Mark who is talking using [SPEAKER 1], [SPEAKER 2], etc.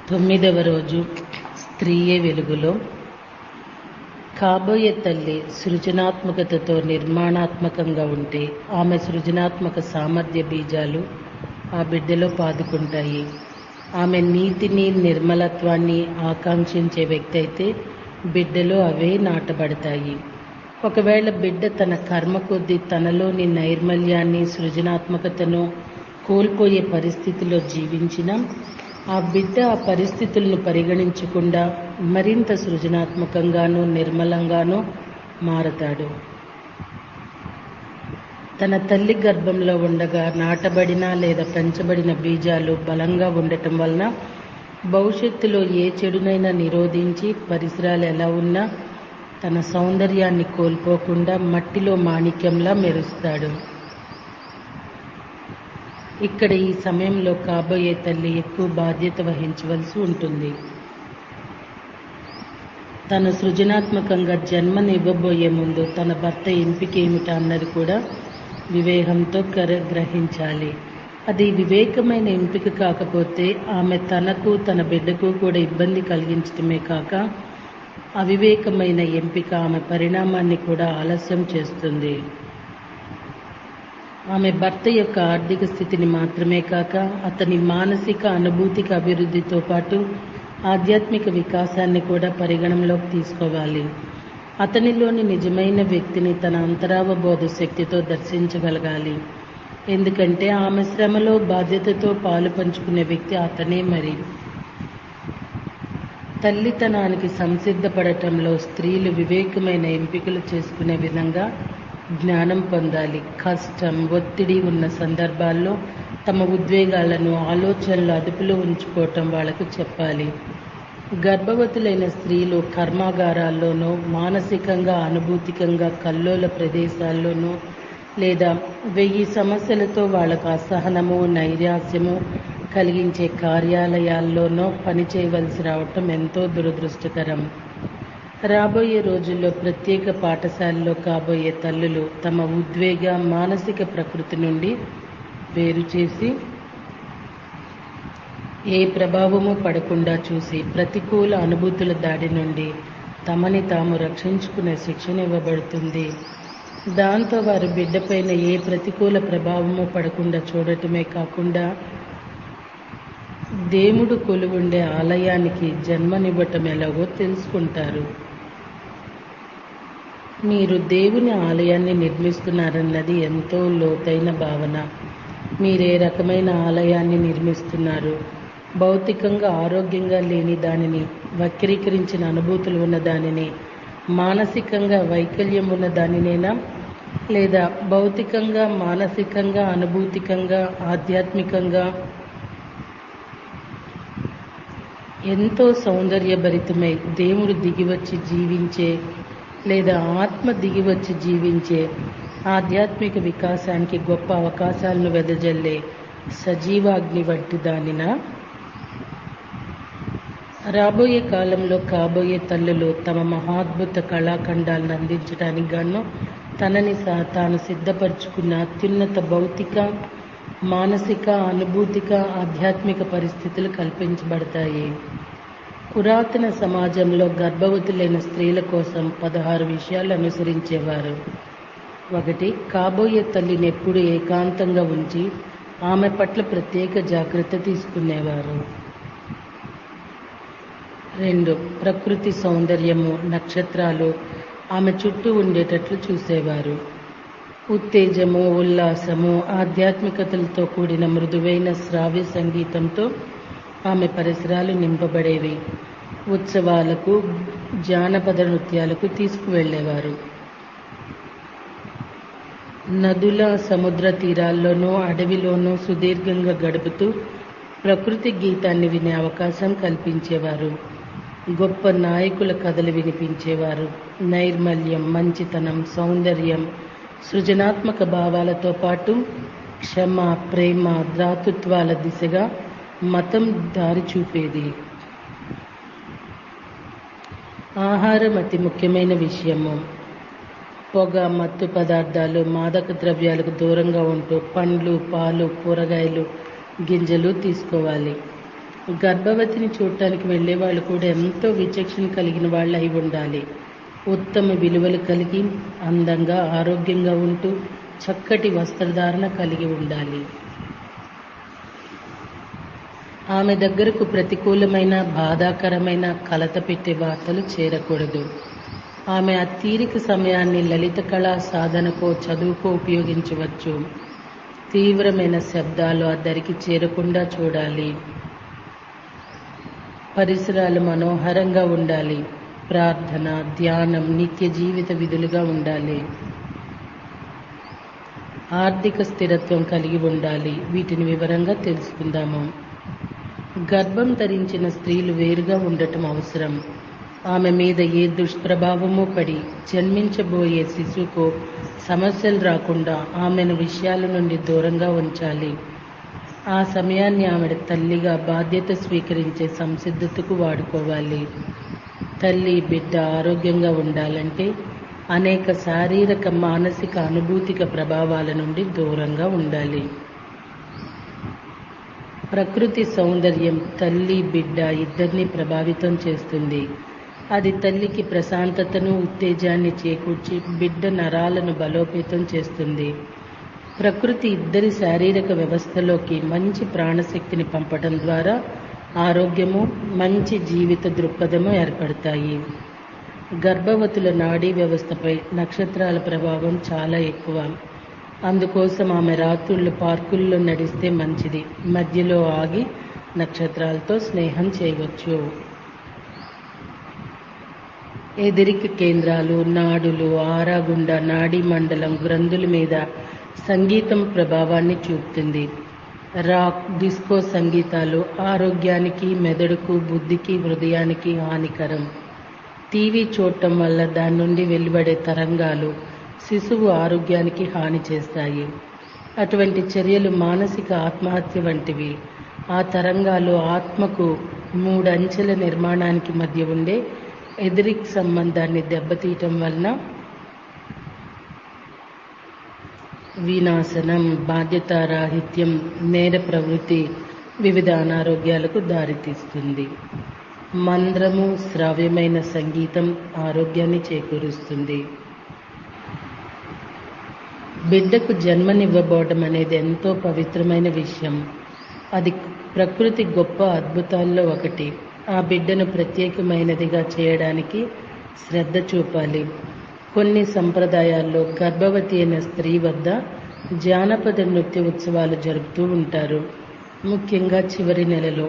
[SPEAKER 1] 9వ రోజు స్త్రీయే వెలుగులో. కాబోయే తల్లి సృజనాత్మకతతో నిర్మాణాత్మకంగా ఉంటే ఆమె సృజనాత్మక సామర్థ్య బీజాలు ఆ బిడ్డలో పాదుకుంటాయి. ఆమె నీతిని, నిర్మలత్వాన్ని ఆకాంక్షించే వ్యక్తి అయితే బిడ్డలో అవే నాటబడతాయి. ఒకవేళ బిడ్డ తన కర్మ కొద్దీ తనలోని నైర్మల్యాన్ని, సృజనాత్మకతను కోల్పోయే పరిస్థితిలో జీవించినా ఆ బిడ్డ ఆ పరిస్థితులను పరిగణించకుండా మరింత సృజనాత్మకంగానూ నిర్మలంగానూ మారతాడు. తన తల్లి గర్భంలో ఉండగా నాటబడిన లేదా పెంచబడిన బీజాలు బలంగా ఉండటం వలన భవిష్యత్తులో ఏ చెడునైనా నిరోధించి పరిసరాలు ఎలా ఉన్నా తన సౌందర్యాన్ని కోల్పోకుండా మట్టిలో మాణిక్యంలా మెరుస్తాడు. ఇక్కడ ఈ సమయంలో కాబోయే తల్లి ఎక్కువ బాధ్యత వహించవలసి ఉంటుంది. తను సృజనాత్మకంగా జన్మనివ్వబోయే ముందు తన భర్త ఎంపిక ఏమిటా అన్నది కూడా వివేకంతో గ్రహించాలి. అది వివేకమైన ఎంపిక కాకపోతే ఆమె తనకు తన బిడ్డకు కూడా ఇబ్బంది కలిగించడమే కాక అవివేకమైన ఎంపిక ఆమె పరిణామాన్ని కూడా ఆలస్యం చేస్తుంది. ఆమె భర్త యొక్క ఆర్థిక స్థితిని మాత్రమే కాక అతని మానసిక, అనుభూతిక అభివృద్ధితో పాటు ఆధ్యాత్మిక వికాసాన్ని కూడా పరిగణనలోకి తీసుకోవాలి. అతనిలోని నిజమైన వ్యక్తిని తన అంతరావబోధ శక్తితో దర్శించగలగాలి. ఎందుకంటే ఆమె శ్రమలో బాధ్యతతో పాలు పంచుకునే వ్యక్తి అతనే. మరి తల్లితనానికి సంసిద్ధపడటంలో స్త్రీలు వివేకమైన ఎంపికలు చేసుకునే విధంగా జ్ఞానం పొందాలి. కష్టం, ఒత్తిడి ఉన్న సందర్భాల్లో తమ ఉద్వేగాలను, ఆలోచనలు అదుపులో ఉంచుకోవటం వాళ్లకు చెప్పాలి. గర్భవతులైన స్త్రీలు కర్మాగారాల్లోనూ, మానసికంగా, అనుభూతికంగా కల్లోల ప్రదేశాల్లోనూ లేదా 1000 సమస్యలతో వాళ్లకు అసహనము, నైరాశ్యము కలిగించే కార్యాలయాల్లోనూ పనిచేయవలసి రావటం ఎంతో దురదృష్టకరం. రాబోయే రోజుల్లో ప్రత్యేక పాఠశాలలో కాబోయే తల్లులు తమ ఉద్వేగ, మానసిక ప్రకృతి నుండి వేరు చేసి ఏ ప్రభావము పడకుండా చూసి ప్రతికూల అనుభూతుల దాడి నుండి తమని తాము రక్షించుకునే శిక్షణ ఇవ్వబడుతుంది. దాంతో వారి బిడ్డపైన ఏ ప్రతికూల ప్రభావము పడకుండా చూడటమే కాకుండా దేవుడు కొలువుండే ఆలయానికి జన్మనివ్వటం ఎలాగో తెలుసుకుంటారు. మీరు దేవుని ఆలయాన్ని నిర్మిస్తున్నారన్నది ఎంతో లోతైన భావన. మీరే రకమైన ఆలయాన్ని నిర్మిస్తున్నారు? భౌతికంగా ఆరోగ్యంగా లేని దానిని, వక్రీకరించిన అనుభూతులు ఉన్న దానిని, మానసికంగా వైకల్యం ఉన్న దానినేనా? లేదా భౌతికంగా, మానసికంగా, అనుభూతికంగా, ఆధ్యాత్మికంగా ఎంతో సౌందర్యభరితమై దేవుడు దిగివచ్చి జీవించే లేదా ఆత్మ దిగివచ్చి జీవించే ఆధ్యాత్మిక వికాసానికి గొప్ప అవకాశాలను వెదజల్లే సజీవాగ్ని వంటి దానినా? రాబోయే కాలంలో కాబోయే తల్లులు తమ మహాద్భుత కళాఖండాలను అందించడానికి గాను తనని తాను సిద్ధపరచుకున్న అత్యున్నత భౌతిక, మానసిక, అనుభూతిక, ఆధ్యాత్మిక పరిస్థితులు కల్పించబడతాయి. పురాతన సమాజంలో గర్భవతులైన స్త్రీల కోసం 16 విషయాలు అనుసరించేవారు. 1. కాబోయే తల్లిని ఎప్పుడు ఏకాంతంగా ఉంచి ఆమె పట్ల ప్రత్యేక జాగ్రత్త తీసుకునేవారు. 2. ప్రకృతి సౌందర్యము, నక్షత్రాలు ఆమె చుట్టూ ఉండేటట్లు చూసేవారు. ఉత్తేజము, ఉల్లాసము, ఆధ్యాత్మికతలతో కూడిన మృదువైన శ్రావ్య సంగీతంతో ఆమె పరిసరాలు నింపబడేవి. ఉత్సవాలకు, జానపద నృత్యాలకు తీసుకువెళ్లేవారు. నదుల, సముద్ర తీరాల్లోనూ, అడవిలోనూ సుదీర్ఘంగా గడుపుతూ ప్రకృతి గీతాన్ని వినే అవకాశం కల్పించేవారు. గొప్ప నాయకుల కథలు వినిపించేవారు. నైర్మల్యం, మంచితనం, సౌందర్యం, సృజనాత్మక భావాలతో పాటు క్షమ, ప్రేమ, దాతృత్వాల దిశగా మతం దారి చూపేది. ఆహారం అతి ముఖ్యమైన విషయము. పొగ, మత్తు పదార్థాలు, మాదక ద్రవ్యాలకు దూరంగా ఉంటూ పండ్లు, పాలు, కూరగాయలు, గింజలు తీసుకోవాలి. గర్భవతిని చూడటానికి వెళ్ళే వాళ్ళు కూడా ఎంతో విచక్షణ కలిగిన వాళ్ళు అయి ఉండాలి. ఉత్తమ విలువలు కలిగి అందంగా ఆరోగ్యంగా ఉంటూ చక్కటి వస్త్రధారణ కలిగి ఉండాలి. ఆమె దగ్గరకు ప్రతికూలమైన బాధాకరమైన కలత పెట్టే వార్తలు చేరకూడదు. ఆమె ఆ తీరిక సమయాన్ని లలిత కళా సాధనకో చదువుకో ఉపయోగించవచ్చు. తీవ్రమైన శబ్దాలు ఆ దరికి చేరకుండా చూడాలి. పరిసరాలు మనోహరంగా ఉండాలి. ప్రార్థన, ధ్యానం నిత్య జీవిత విధులుగా ఉండాలి. ఆర్థిక స్థిరత్వం కలిగి ఉండాలి. వీటిని వివరంగా తెలుసుకుందాము. గర్భం ధరించిన స్త్రీలు వేరుగా ఉండటం అవసరం. ఆమె మీద ఏ దుష్ప్రభావమూ పడి జన్మించబోయే శిశువుకు సమస్యలు రాకుండా ఆమెను విషయాల నుండి దూరంగా ఉంచాలి. ఆ సమయాన్ని ఆమె తల్లిగా బాధ్యత స్వీకరించే సంసిద్ధతకు వాడుకోవాలి. తల్లి బిడ్డ ఆరోగ్యంగా ఉండాలంటే అనేక శారీరక మానసిక అనుభూతిక ప్రభావాల నుండి దూరంగా ఉండాలి. ప్రకృతి సౌందర్యం తల్లి బిడ్డ ఇద్దరిని ప్రభావితం చేస్తుంది. అది తల్లికి ప్రశాంతతను ఉత్తేజాన్ని చేకూర్చి బిడ్డ నరాలను బలోపేతం చేస్తుంది. ప్రకృతి ఇద్దరి శారీరక వ్యవస్థలోకి మంచి ప్రాణశక్తిని పంపడం ద్వారా ఆరోగ్యము మంచి జీవిత దృక్పథము ఏర్పడతాయి. గర్భవతుల నాడీ వ్యవస్థపై నక్షత్రాల ప్రభావం చాలా ఎక్కువ. అందుకోసం ఆమె రాత్రుళ్ళు పార్కుల్లో నడిస్తే మంచిది. మధ్యలో ఆగి నక్షత్రాలతో స్నేహం చేయవచ్చు. ఎదిరిక కేంద్రాలు, నాడులు, ఆరాగుండ, నాడీ మండలం, గ్రంథుల మీద సంగీతం ప్రభావాన్ని చూపుతుంది. రాక్, డిస్కో సంగీతాలు ఆరోగ్యానికి, మెదడుకు, బుద్ధికి, హృదయానికి హానికరం. టీవీ చూడటం వల్ల దాని నుండి వెలువడే తరంగాలు శిశువు ఆరోగ్యానికి హాని చేస్తాయి. అటువంటి చర్యలు మానసిక ఆత్మహత్య వంటివి. ఆ తరంగాలు ఆత్మకు 3 అంచెల నిర్మాణానికి మధ్య ఉండే ఎదిరిక్ సంబంధాన్ని దెబ్బతీయటం వలన వినాశనం, బాధ్యతారాహిత్యం, నేర ప్రవృత్తి, వివిధ అనారోగ్యాలకు దారితీస్తుంది. మంద్రము, శ్రావ్యమైన సంగీతం ఆరోగ్యాన్ని చేకూరుస్తుంది. బిడ్డకు జన్మనివ్వబోవడం అనేది ఎంతో పవిత్రమైన విషయం. అది ప్రకృతి గొప్ప అద్భుతాల్లో ఒకటి. ఆ బిడ్డను ప్రత్యేకమైనదిగా చేయడానికి శ్రద్ధ చూపాలి. కొన్ని సంప్రదాయాల్లో గర్భవతి అయిన స్త్రీ వద్ద జానపద నృత్య ఉత్సవాలు జరుపుతూ ఉంటారు. ముఖ్యంగా చివరి నెలలో